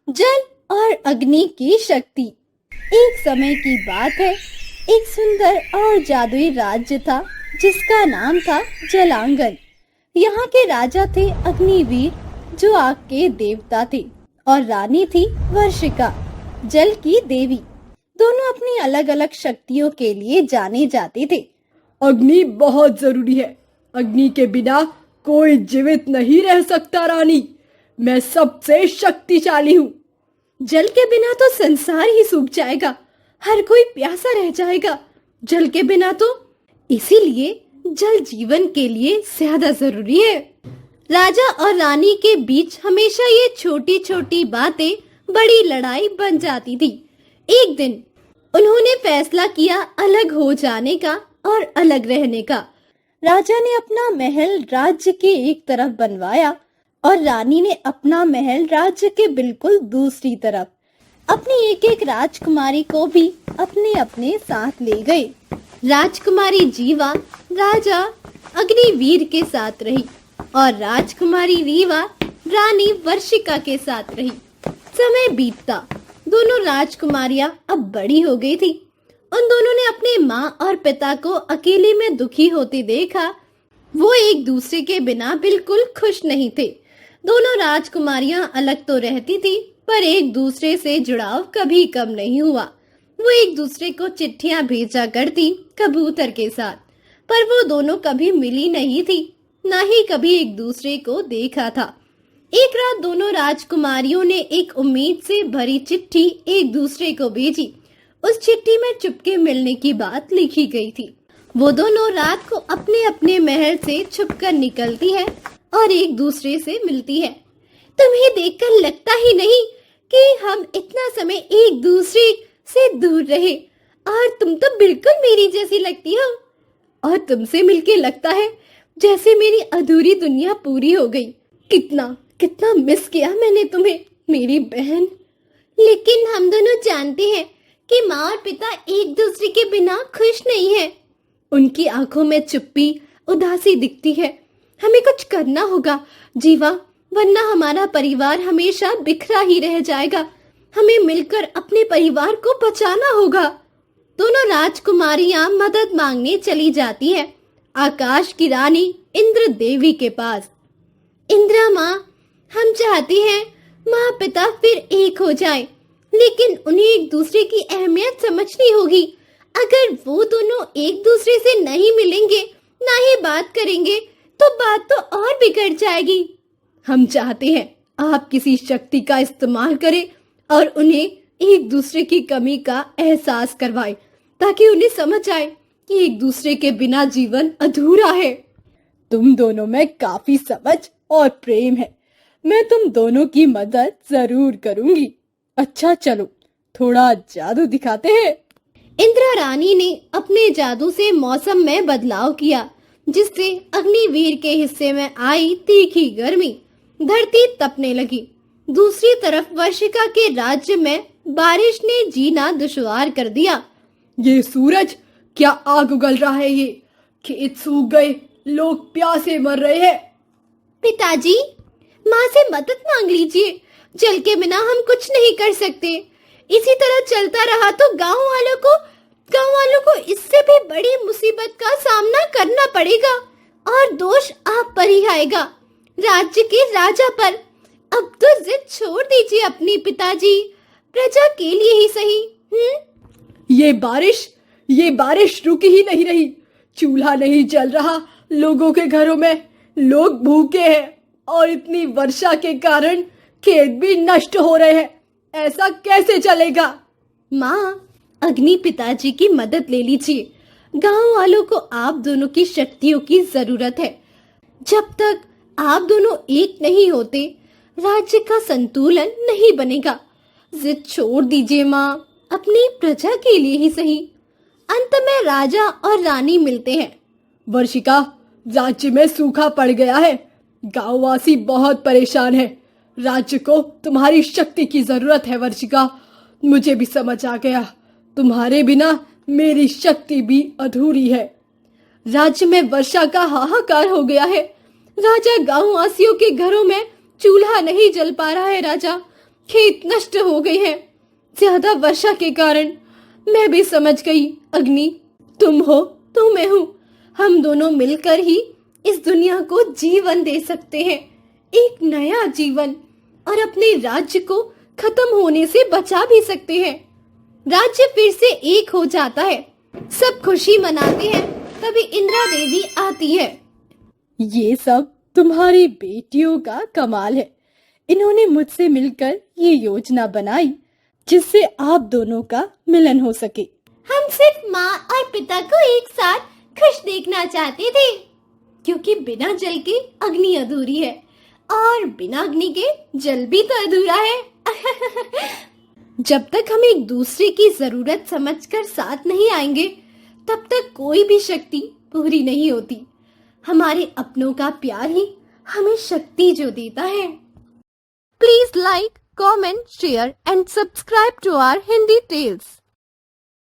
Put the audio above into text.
जल और अग्नि की शक्ति। एक समय की बात है, एक सुंदर और जादुई राज्य था जिसका नाम था जलांगन। यहाँ के राजा थे अग्निवीर, जो आग के देवता थे, और रानी थी वर्षिका, जल की देवी। दोनों अपनी अलग अलग शक्तियों के लिए जाने जाते थे। अग्नि बहुत जरूरी है। अग्नि के बिना कोई जीवित नहीं रह सकता रानी। मैं सबसे शक्तिशाली हूँ। जल के बिना तो संसार ही सूख जाएगा, हर कोई प्यासा रह जाएगा। जल के बिना तो इसीलिए जल जीवन के लिए ज्यादा जरूरी है। राजा और रानी के बीच हमेशा ये छोटी छोटी बातें बड़ी लड़ाई बन जाती थी। एक दिन उन्होंने फैसला किया अलग हो जाने का और अलग रहने का। राजा ने अपना महल राज्य के एक तरफ बनवाया और रानी ने अपना महल राज्य के बिल्कुल दूसरी तरफ। अपनी एक एक राजकुमारी को भी अपने अपने साथ ले गए। राजकुमारी जीवा राजा अग्निवीर के साथ रही और राजकुमारी रीवा रानी वर्षिका के साथ रही। समय बीतता, दोनों राजकुमारियां अब बड़ी हो गई थी। उन दोनों ने अपने माँ और पिता को अकेले में दुखी होते देखा। वो एक दूसरे के बिना बिल्कुल खुश नहीं थे। दोनों राजकुमारियां अलग तो रहती थी, पर एक दूसरे से जुड़ाव कभी कम नहीं हुआ। वो एक दूसरे को चिट्ठियां भेजा करती कबूतर के साथ, पर वो दोनों कभी मिली नहीं थी, ना ही कभी एक दूसरे को देखा था। एक रात दोनों राजकुमारियों ने एक उम्मीद से भरी चिट्ठी एक दूसरे को भेजी। उस चिट्ठी में चुपके मिलने की बात लिखी गई थी। वो दोनों रात को अपने अपने महल से छुपकर निकलती है और एक दूसरे से मिलती है। तुम्हें देखकर लगता ही नहीं कि हम इतना समय एक दूसरे से दूर रहे, और तुम तो बिल्कुल मेरी जैसी लगती हो। और तुमसे मिलके लगता है जैसे मेरी अधूरी दुनिया पूरी हो गई। कितना कितना मिस किया मैंने तुम्हें, मेरी बहन। लेकिन हम दोनों जानते हैं कि माँ और पिता एक दूसरे के बिना खुश नहीं है। उनकी आंखों में चुप्पी, उदासी दिखती है। हमें कुछ करना होगा जीवा, वरना हमारा परिवार हमेशा बिखरा ही रह जाएगा। हमें मिलकर अपने परिवार को बचाना होगा। दोनों राजकुमारियां मदद मांगने चली जाती हैं आकाश की रानी इंद्र देवी के पास। इंद्रा माँ, हम चाहते हैं माँ पिता फिर एक हो जाएं, लेकिन उन्हें एक दूसरे की अहमियत समझनी होगी। अगर वो दोनों एक दूसरे से नहीं मिलेंगे, ना ही बात करेंगे, तो बात तो और बिगड़ जाएगी। हम चाहते हैं आप किसी शक्ति का इस्तेमाल करें और उन्हें एक दूसरे की कमी का एहसास करवाएं, ताकि उन्हें समझ आए कि एक दूसरे के बिना जीवन अधूरा है। तुम दोनों में काफी समझ और प्रेम है। मैं तुम दोनों की मदद जरूर करूंगी। अच्छा चलो, थोड़ा जादू दिखाते हैं। इंद्रा रानी ने अपने जादू से मौसम में बदलाव किया, जिससे अग्निवीर के हिस्से में आई तीखी गर्मी। धरती तपने लगी। दूसरी तरफ वर्षिका के राज्य में बारिश ने जीना दुश्वार कर दिया। ये सूरज, क्या आग उगल रहा है। ये खेत सूख गए, लोग प्यासे मर रहे हैं। पिताजी, माँ से मदद मांग लीजिए। जल के बिना हम कुछ नहीं कर सकते। इसी तरह चलता रहा तो गांव वालों को इससे भी बड़ी मुसीबत का सामना करना पड़ेगा, और दोष आप पर ही आएगा, राज्य के राजा पर। अब तो जिद छोड़ दीजिए अपनी पिताजी, प्रजा के लिए ही सही। ये बारिश रुक ही नहीं रही। चूल्हा नहीं जल रहा लोगों के घरों में। लोग भूखे हैं और इतनी वर्षा के कारण खेत भी नष्ट हो रहे हैं। ऐसा कैसे चलेगा। माँ, अग्नि पिताजी की मदद ले लीजिए। गांव वालों को आप दोनों की शक्तियों की जरूरत है। जब तक आप दोनों एक नहीं होते, राज्य का संतुलन नहीं बनेगा। जिद छोड़ दीजिए माँ, अपनी प्रजा के लिए ही सही। अंत में राजा और रानी मिलते हैं। वर्षिका, राज्य में सूखा पड़ गया है। गांववासी बहुत परेशान है। राज्य को तुम्हारी शक्ति की जरूरत है वर्षिका। मुझे भी समझ आ गया, तुम्हारे बिना मेरी शक्ति भी अधूरी है। राज्य में वर्षा का हाहाकार हो गया है। राजा गांववासियों के घरों में चूल्हा नहीं जल पा रहा है राजा, खेत नष्ट हो गए हैं ज्यादा वर्षा के कारण। मैं भी समझ गई अग्नि, तुम हो तो मैं हूँ। हम दोनों मिलकर ही इस दुनिया को जीवन दे सकते हैं, एक नया जीवन, और अपने राज्य को खत्म होने से बचा भी सकते हैं। राज्य फिर से एक हो जाता है, सब खुशी मनाते हैं। तभी इंद्रा देवी आती है। ये सब तुम्हारी बेटियों का कमाल है। इन्होंने मुझसे मिलकर ये योजना बनाई जिससे आप दोनों का मिलन हो सके। हम सिर्फ माँ और पिता को एक साथ खुश देखना चाहते थे, क्योंकि बिना जल के अग्नि अधूरी है और बिना अग्नि के जल भी तो अधूरा है। जब तक हम एक दूसरे की जरूरत समझकर साथ नहीं आएंगे, तब तक कोई भी शक्ति पूरी नहीं होती। हमारे अपनों का प्यार ही हमें शक्ति जो देता है। Please like, comment, share and subscribe to our Hindi tales.